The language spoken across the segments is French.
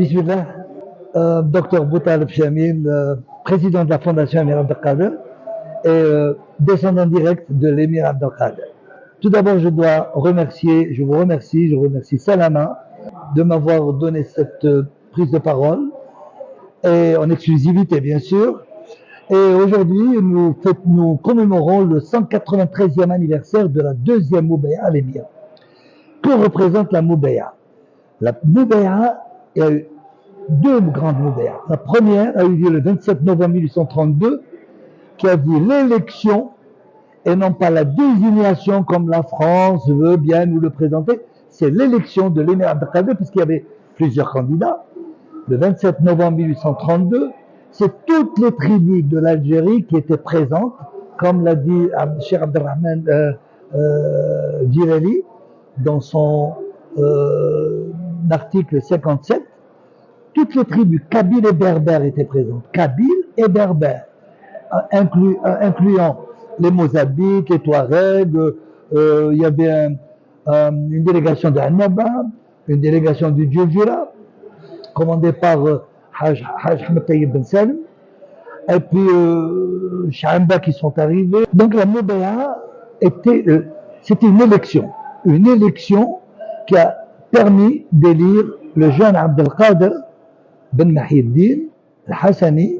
Bismillah, Dr Boutaleb Chamil, président de la Fondation Amir Abdelkader et descendant direct de l'émir Abdelkader. Tout d'abord, je vous remercie Salama de m'avoir donné cette prise de parole, et en exclusivité bien sûr. Et aujourd'hui, nous commémorons le 193e anniversaire de la deuxième Moubeya à l'émir. Que représente la Moubeya? La Moubeya, il y a eu deux grandes Moubeya. La première a eu lieu le 27 novembre 1832, qui a dit l'élection et non pas la désignation comme la France veut bien nous le présenter. C'est l'élection de l'émir Abdelkader, puisqu'il y avait plusieurs candidats. Le 27 novembre 1832, c'est toutes les tribus de l'Algérie qui étaient présentes, comme l'a dit Cheikh Abdelrahman Djilali dans son article 57. Toutes les tribus kabyles et berbères étaient présentes, kabyles et berbères, incluant les Mozambiques, les Touaregs. Il y avait une délégation de Annaba, une délégation du Djoudjoura, commandée par Haj Ahmed Tayyib Ben Salim, et puis Chamba qui sont arrivés. Donc la Moubeya c'était une élection qui a permis d'élire le jeune Abdelkader Ben Mahieddine Al-Hassani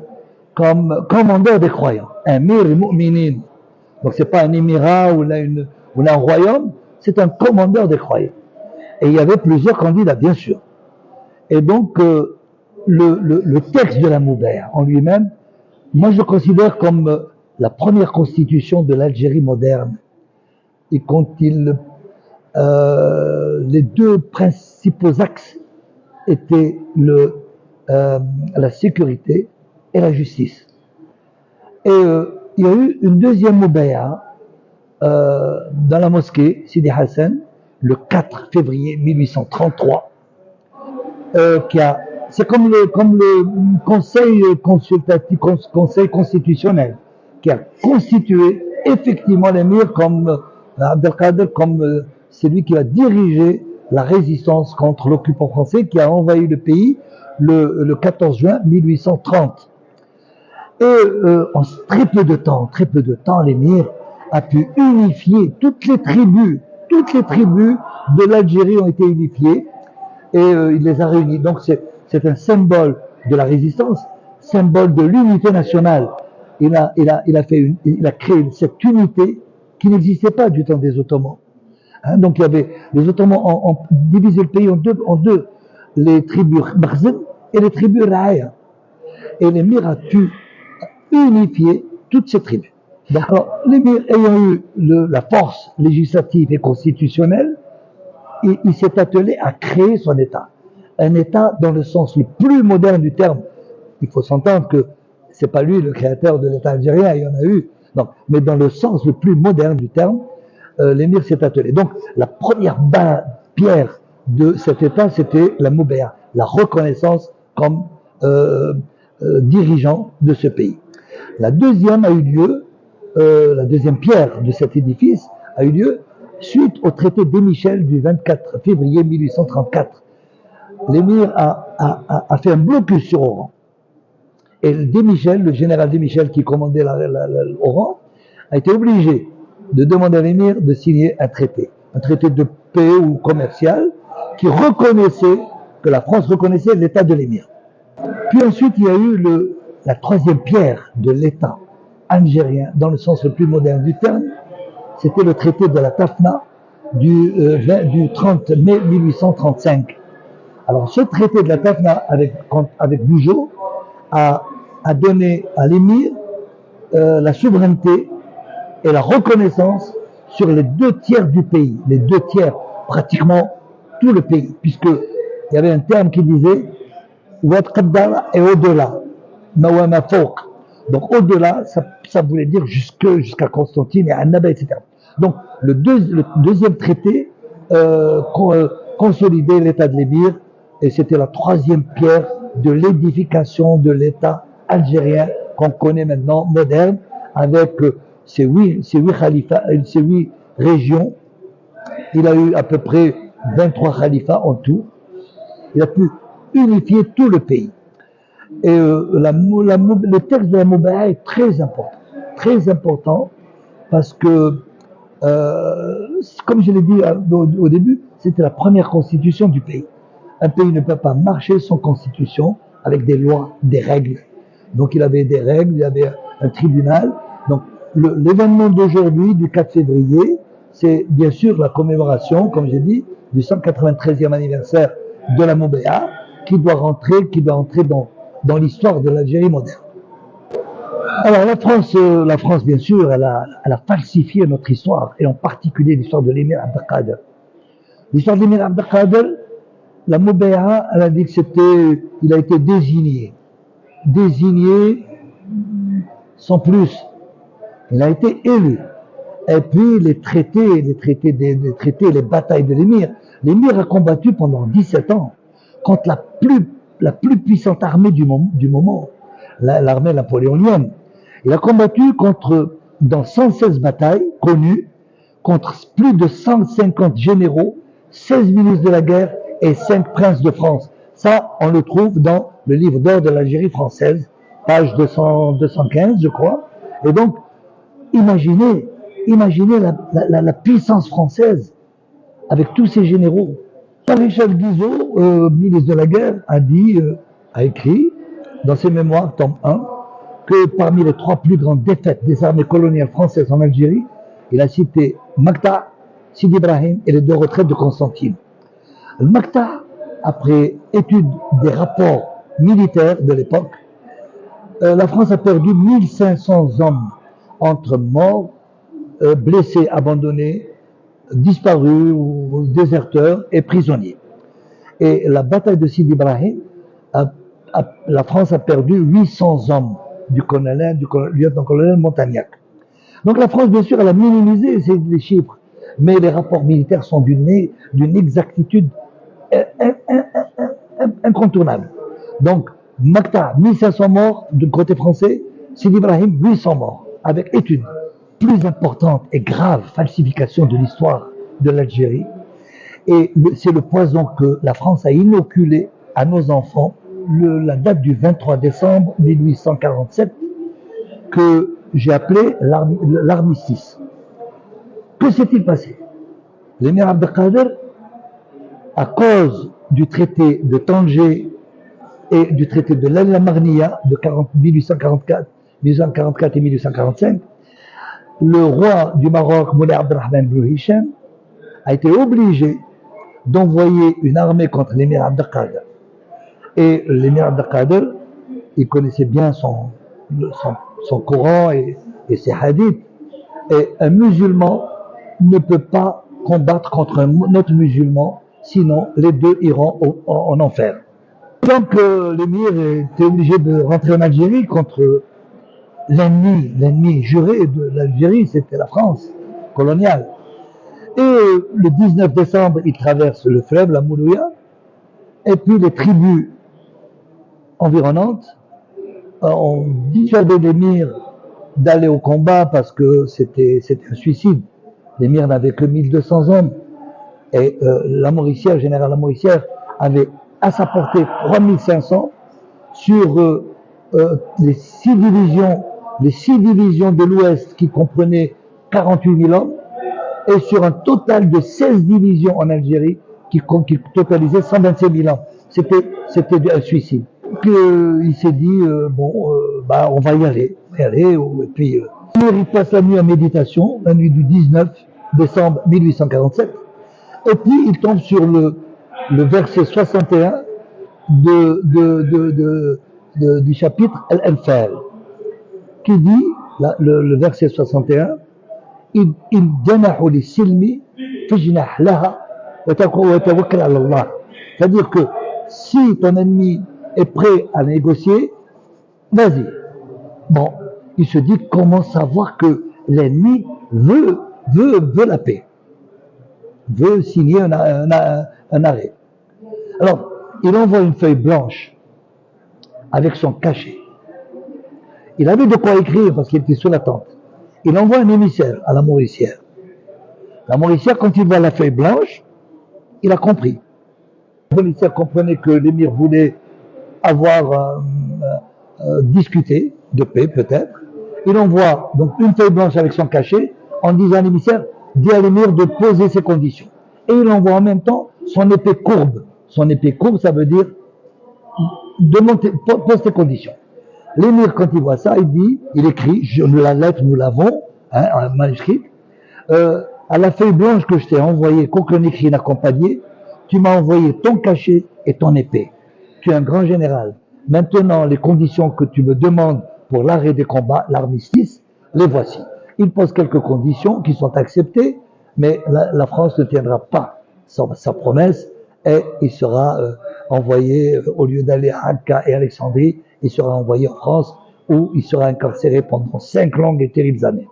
comme commandeur des croyants, Amir al-Mu'minin. Donc c'est pas un émirat ou un royaume, c'est un commandeur des croyants. Et il y avait plusieurs candidats, bien sûr. Et donc le texte de la Moubeya en lui-même, moi je le considère comme la première constitution de l'Algérie moderne. Et quand les deux principaux axes étaient la sécurité et la justice. Et il y a eu une deuxième Moubeya dans la mosquée Sidi Hassan le 4 février 1833, c'est comme le conseil consultatif, conseil constitutionnel, qui a constitué effectivement l'émir comme Abdelkader, comme celui qui a dirigé la résistance contre l'occupant français qui a envahi le pays le 14 juin 1830. Et en très peu de temps, l'émir a pu unifier toutes les tribus de l'Algérie ont été unifiées, et il les a réunis. Donc c'est un symbole de la résistance, symbole de l'unité nationale. Il a créé cette unité qui n'existait pas du temps des Ottomans. Donc il y avait les Ottomans ont divisé le pays en deux, les tribus Makhzen et les tribus Ra'aya. Et l'émir a pu unifier toutes ces tribus. Donc, l'émir ayant eu la force législative et constitutionnelle, il s'est attelé à créer son État. Un État dans le sens le plus moderne du terme. Il faut s'entendre que c'est pas lui le créateur de l'État algérien, il y en a eu. Non, mais dans le sens le plus moderne du terme, l'émir s'est attelé. Donc, la première pierre de cet État, c'était la Moubeya, la reconnaissance comme dirigeant de ce pays. La deuxième a eu lieu, la deuxième pierre de cet édifice a eu lieu suite au traité d'Emichel du 24 février 1834. L'émir a fait un blocus sur Oran. Et le général d'Emichel qui commandait Oran, a été obligé de demander à l'émir de signer un traité de paix ou commercial qui reconnaissait, que la France reconnaissait l'état de l'émir. Puis ensuite, il y a eu la troisième pierre de l'état algérien, dans le sens le plus moderne du terme, c'était le traité de la Tafna du 30 mai 1835. Alors ce traité de la Tafna avec Bugeaud a donné à l'émir la souveraineté et la reconnaissance sur les 2/3 du pays, les 2/3, pratiquement tout le pays, puisque il y avait un terme qui disait Ouad Qaddara et au-delà, Mawama Fawq. Donc au-delà, ça voulait dire jusqu'à Constantine et Annaba, etc. Donc le deuxième traité consolidait l'état de l'émir, et c'était la troisième pierre de l'édification de l'état algérien qu'on connaît maintenant, moderne, avec ces huit khalifats, ces 8 régions. Il a eu à peu près 23 khalifats en tout. Il a pu unifier tout le pays. Et le texte de la Moubaïa est très important parce que, comme je l'ai dit au début, c'était la première constitution du pays. Un pays ne peut pas marcher sans constitution, avec des lois, des règles. Donc il avait des règles, il y avait un tribunal. Donc l'événement d'aujourd'hui, du 4 février, c'est bien sûr la commémoration, comme j'ai dit, du 193e anniversaire de la Moubaïa, qui doit entrer dans l'histoire de l'Algérie moderne. Alors la France bien sûr, elle a falsifié notre histoire, et en particulier l'histoire de l'émir Abdelkader. L'histoire de l'émir Abdelkader, la Moubaïa, elle a dit que il a été désigné sans plus. Il a été élu. Et puis les traités, les batailles de l'émir. L'émir a combattu pendant 17 ans contre la plus puissante armée du moment, l'armée napoléonienne. Il a combattu dans 116 batailles connues, contre plus de 150 généraux, 16 ministres de la guerre et 5 princes de France. Ça, on le trouve dans le livre d'or de l'Algérie française, page 215, je crois. Et donc, imaginez la puissance française avec tous ces généraux. Maréchal Guizot, ministre de la guerre, a écrit dans ses mémoires, tome 1, que parmi les 3 plus grandes défaites des armées coloniales françaises en Algérie, il a cité Makta, Sidi Ibrahim et les 2 retraites de Constantine. Le Makta, après étude des rapports militaires de l'époque, la France a perdu 1500 hommes entre morts, blessés, abandonnés, disparus ou déserteurs et prisonniers. Et la bataille de Sidi Ibrahim, la France a perdu 800 hommes du lieutenant-colonel Montagnac. Donc la France, bien sûr, elle a minimisé les chiffres, mais les rapports militaires sont d'une exactitude incontournable. Donc, Makta, 1500 morts du côté français, Sidi Ibrahim, 800 morts, avec études. Plus importante et grave falsification de l'histoire de l'Algérie, et c'est le poison que la France a inoculé à nos enfants, la date du 23 décembre 1847, que j'ai appelé l'armistice. Que s'est-il passé? L'émir Abdelkader, à cause du traité de Tanger et du traité de l'Al-Marniya de 1844 et 1845, le roi du Maroc, Moulay Abdelrahman Ibn Hisham, a été obligé d'envoyer une armée contre l'émir Abdelkader. Et l'émir Abdelkader, il connaissait bien son Coran et ses hadiths. Et un musulman ne peut pas combattre contre un autre musulman, sinon les deux iront en enfer. Donc l'émir était obligé de rentrer en Algérie contre l'ennemi juré de l'Algérie, c'était la France coloniale. Et le 19 décembre, il traverse le fleuve, la Moulouya, et puis les tribus environnantes ont dissuadé l'émir d'aller au combat parce que c'était un suicide. L'émir n'avait que 1200 hommes, et général Lamoricière avait à sa portée 3500 sur les 6 divisions de l'Ouest qui comprenaient 48 000 hommes, et sur un total de 16 divisions en Algérie qui totalisaient 127 000 hommes. C'était un suicide. Donc, il s'est dit, on va y aller. Et puis, il passe la nuit en méditation, la nuit du 19 décembre 1847, et puis il tombe sur le verset 61 du chapitre Al-Anfal, qui dit, le verset 61, إن جنحوا للسلم فاجنح لها وتوكل على الله. C'est-à-dire que si ton ennemi est prêt à négocier, vas-y. Bon, il se dit comment savoir que l'ennemi veut la paix, veut signer un arrêt. Alors, il envoie une feuille blanche avec son cachet. Il avait de quoi écrire parce qu'il était sous la tente. Il envoie un émissaire à la Mauricière. La Mauricière, quand il voit la feuille blanche, il a compris. Les policiers comprenaient que l'émir voulait avoir discuté de paix peut-être. Il envoie donc une feuille blanche avec son cachet en disant à l'émissaire, dit à l'émir de poser ses conditions. Et il envoie en même temps son épée courbe. Son épée courbe, ça veut dire pose tes conditions. L'émir, quand il voit ça, il dit, il écrit, la lettre nous l'avons, en manuscrit, à la feuille blanche que je t'ai envoyée, qu'aucun écrit n'accompagnait, tu m'as envoyé ton cachet et ton épée. Tu es un grand général. Maintenant, les conditions que tu me demandes pour l'arrêt des combats, l'armistice, les voici. Il pose quelques conditions qui sont acceptées, mais la France ne tiendra pas sa promesse et il sera envoyé, au lieu d'aller à Akka et Alexandrie, il sera envoyé en France où il sera incarcéré pendant 5 longues et terribles années.